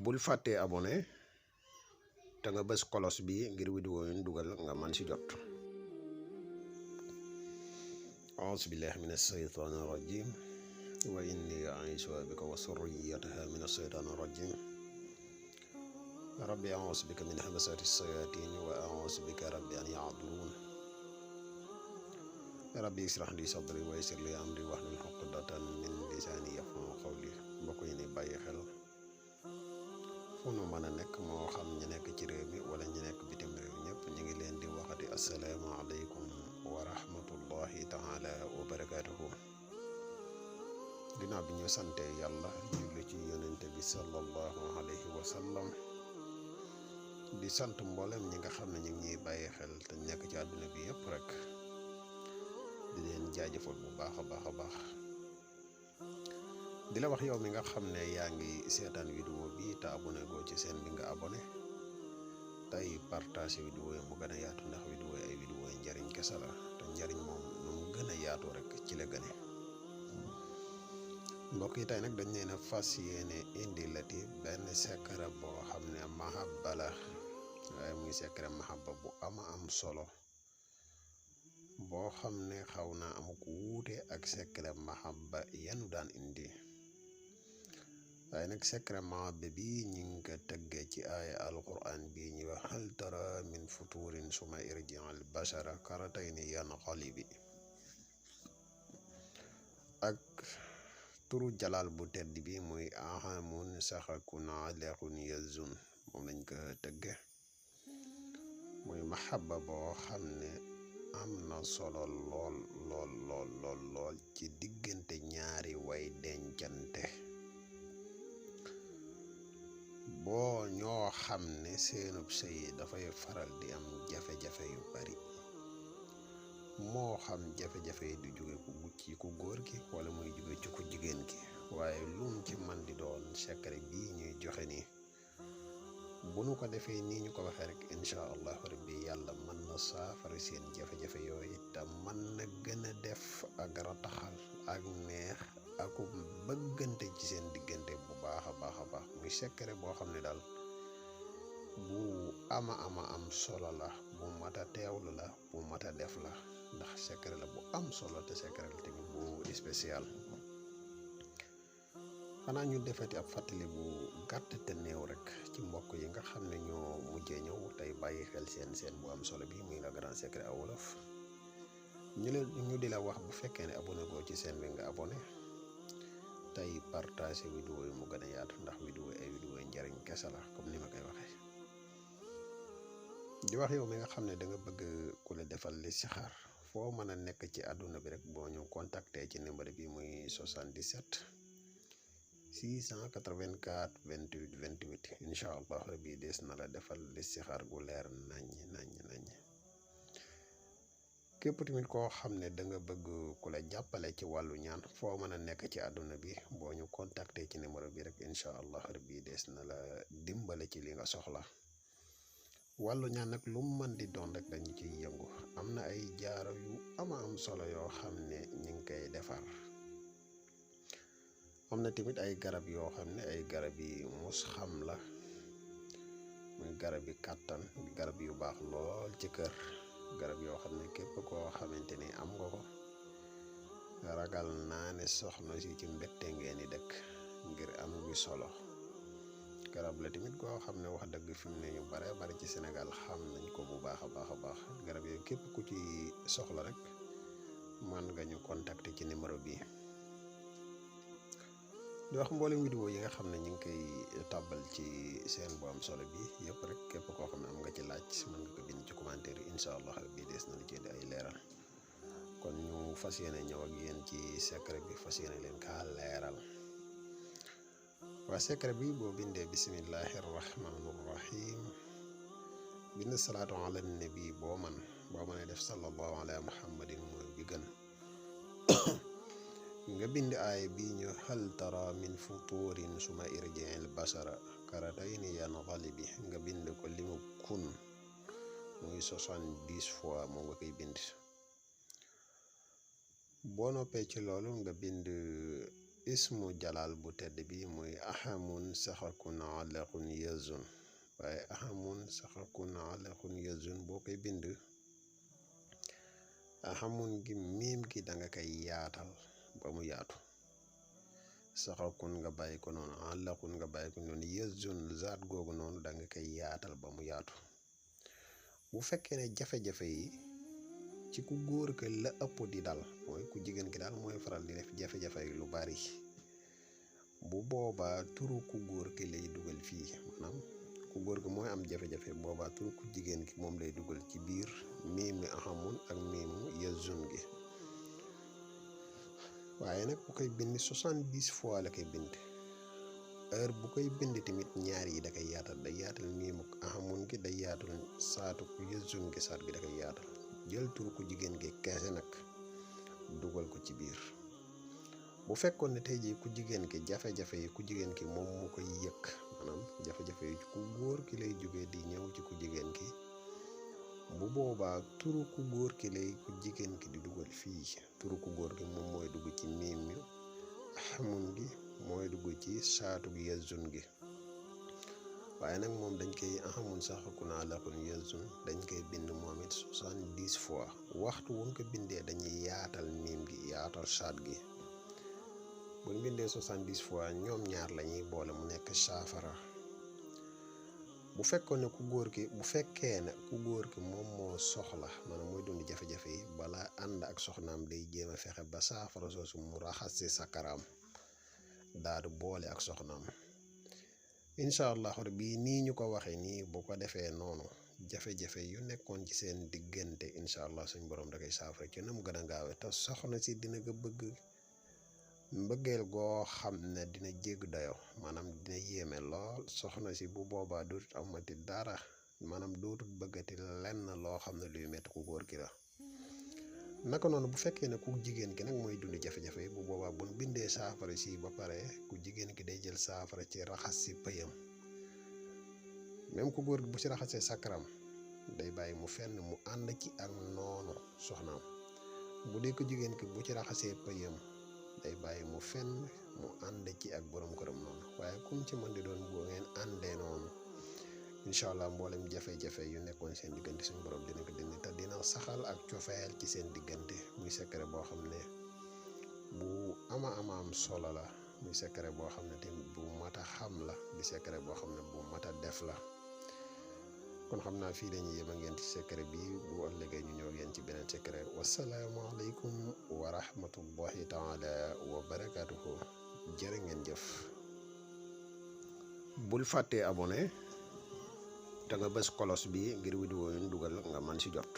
bul fàttee abonné te nga bës kolos bi ngir vidéo yu ñu dugal nga man ci jot. a'uuzu billahi mina shaytaani rajim wa inni u'iizuha bika wa zurriyyataha mina shaytaani rajim rabbi a'uuzu bika min hamazaati shayaatiin wa a'uuzu bika rabbi an yahduruun rabbi ishrah li sadri wa yassir li amri wahlul uqdatan min lisaani yafqahu qawli. mbokk yi ni bàyyi xel fu nu mën a nekk moo xam ñu nekk ci réew mi wala ñu nekk bitim réew ñëpp ñu ngi leen di waxati assalaamu aleykum wa rahmatullahi taala wa barakaatuhu. ginnaaw bi ñu sante yàlla julli ci yonente bi sallallahu alayhi wa sallam di sant mboolem ñi nga xam ne ñu ngi ñuy bàyyi xel te nekk ci àdduna bi yëpp rek di leen jaajëfal bu baax a baax a baax. di la wax yow mi nga xam ne yaa ngi seetaan vidéo bi te abonné goo ci seen bi nga abonné tey partage vidéo yi mu gën a yaatu ndax vidéo yi ay vidéo yi njariñ kese la te njariñ moom nu mu gën a yaatu rek ci la gëne. mbokk yi tey nag dañ leen a fas yéene indi lati benn secret boo xam ne mahabba la waaye muy secret mahabba bu am solo boo xam ne xaw na am ku wuute ak secret mahabba yanu daan indi. waaye nag secret mahabba bi ñu ngi ko tëggee ci aaya alquran bi ñuy wax hal tara min futurin suma irji al bashara karatayni yanqalibi ak turu jalal bu tedd bi muy ahamun saxakun alexun yazun moom lañ ko tëgge muy mahabba boo xam ne am na solo lool ci diggante ñaari way dencante boo ñoo xam ne seenub sëy dafay faral di am jafe-jafe yu bari moo xam jafe-jafe yi du jóge ci ku góor gi wala muy jóge ci ku jigéen gi waaye lum ci man di doon secret bii ñuy joxe nii bu nu ko defee nii ñu ko waxee rek incha allah rabbi yàlla mën na saafara seen jafe-jafe yooyu te mën na gën a def ak rataxal ak neex ak bëggante ci seen diggante bu baax a baax muy secret boo xam ne daal bu am solo la bu mat a teewlu la bu mat a def la ndax secret la bu am solo te secret la tamit bu spécial. xanaa ñu defati ab fàttali bu gàtt te néew rek ci mbokk yi nga xam ne ñoo mujjee ñëw tey bàyyi xel seen bu am solo bi muy la grand secret à wolof ñu di la wax bu fekkee ne abonné goo ci seen bi nga abonné tey partage vidéo yi mu gën a yaatu ndax vidéo yi njariñ kese la comme ni ma koy waxee. di wax yow mi nga xam ne da nga bëgg ku la defal listixaar foo mën a nekk ci àdduna bi rek boo ñu contacté ci numéro bi muy 77 684 28 28 incha allah rabbi des na la defal listixaar gu leer nañ. képp tamit koo xam ne da nga bëgg ku la jàppale ci wàllu ñaan foo mën a nekk ci àdduna bi boo ñu contacté ci numéro bi rek incha allah rabbi des na la dimbale ci li nga soxla. wàllu ñaan nag lu mu mën di doon rek dañu ciy yëngu am na ay jaaro yu am solo yoo xam ne ñu ngi koy defar. am na tamit ay garab yoo xam ne ay garab yi mus xam la muy garab yi kàttan garab yu baax lool ci kër garab yoo xam ne képp koo xamante ni am nga ko ragal naa ne soxna si ci mbette ngeen di dëkk ngir am gu solo. garab la tamit koo xam ne wax dëgg fi mu ne ñu bari ci Sénégal xam nañ ko bu baax a baax garab yooyu képp ku ci soxla rek mën nga ñu contacter ci numéro bi. di wax mboolem vidéo yi nga xam ne ñu ngi koy tàbbal ci seen bu am solo bi yëpp rek képp koo xam ne am nga ci laaj mën nga ko bind ci commentaire yi incha allah bii des na la ci ay leeral kon ñu fas yéene ñëw ak yéen ci secret bi fas yéene leen kaa leeral. waa secret bi boo bindee bismillahi rahmaani rahim bind salaatu ala nabi boo mënee def sallallahu ala muhammadin mooy bi gën. nga bind aay bi ñu hal tara min futurin suma irji'il basara karatayni yanqalibi nga bind ko limu kun muy 70 fois moom nga koy bind. boo noppee ci loolu nga bind ismu jalal bu tedd bi muy ahamun saxakun alaqun yazun waaye ahamun saxakun alaqun yazun boo koy bind ahamun gi miim gi danga koy yaatal ba mu yaatu saxakun nga bàyyi ko noonu alaqun nga bàyyi ko noonu yazun zaat googu noonu danga koy yaatal ba mu yaatu bu fekkee ne jafe-jafe yi ci ku góor ke la ëpp di dal mooy ku jigéen ki daal mooy faral di def jafe-jafe yi lu bari bu boobaa turu ku góor ki lay dugal fii maanaam ku góor ki mooy am jafe-jafe boobaa turu ku jigéen ki moom lay dugal ci biir miimi ahamun ak miimu yazun gi waaye nag bu koy bind 70 fois la koy bind heure bu koy bind tamit ñaar yi da koy yaatal day yaatal miimu ahamun gi day yaatal saatu yazun gi saat gi da koy yaatal jël turu ku jigéen gi keese nag dugal ko ci biir bu fekkoon ne tey jii ku jigéen ki jafe-jafe yi ku jigéen ki moom mu koy yëkk maanaam jafe-jafe yi ku góor ki lay jógee di ñëw ci ku jigéen ki bu boobaa turu ku góor ki lay ku jigéen ki di dugal fii turu ku góor gi moom mooy dugg ci miim mi ahamun gi mooy dugg ci saatu gi yazun gi waaye nag moom dañ koy ahamun saxakun alaqun yazun dañ koy bind moom it 70 fois waxtu wuñ ko bindee dañuy yaatal miim gi yaatal saat gi buñ bindee 70 fois ñoom ñaar lañuy boole mu nekk saafara bu fekkoon ne ku góor ki bu fekkee ne ku góor ki moom moo soxla maanaam mooy dund jafe-jafe yi balaa ànd ak soxnaam day jéem a fexe ba saafara soosu mu raxas ci sakaraam daadu boole ak soxnaam incha allah rabbi nii ñu ko waxee nii bu ko defee noonu jafe-jafe yu nekkoon ci seen diggante incha allah suñ borom da koy saafara ci na mu gën a gaawe te soxna si dina ko bëgg mbëggeel goo xam ne dina jégg dayo maanaam dina yéeme lool soxna si bu boobaa dootut amati dara maanaam dootut bëggati lenn loo xam ne luy metti ku góor ki la naka noonu bu fekkee ne ku jigéen ki nag mooy dund jafe-jafe yi bu boobaa buñ bindee saafara si ba pare ku jigéen ki day jël saafara ci raxas si pëyam même ku góor gi bu ci raxasee sakaram day bàyyi mu fenn mu ànd ci ak noonu soxnaam bu dee ku jigéen ki bu ci raxasee pëyam day bàyyi mu fenn mu ànd ci ak borom këram noonu waaye kum ci mën di doon boo ngeen àndee noonu incha allah mboolem jafe-jafe yu nekkoon seen diggante suñu borom dina ko dindi te dina saxal ak cofeel ci seen diggante muy secret boo xam ne bu ama am solo la muy secret boo xam ne tamit bu mat a xam la di secret boo xam ne bu mat a def la kon xam naa fii lañuy yem ak ngeen ci secret bi bu ëllëgee ñu ñëw ngeen ci beneen secret wasalaamaaleykum wa rahmatullahi taala wa barakaatuhu jërë ngeen jëf bul fàttee abonné te nga bës kolos bi ngir vidéo yu ñu dugal nga man ci jot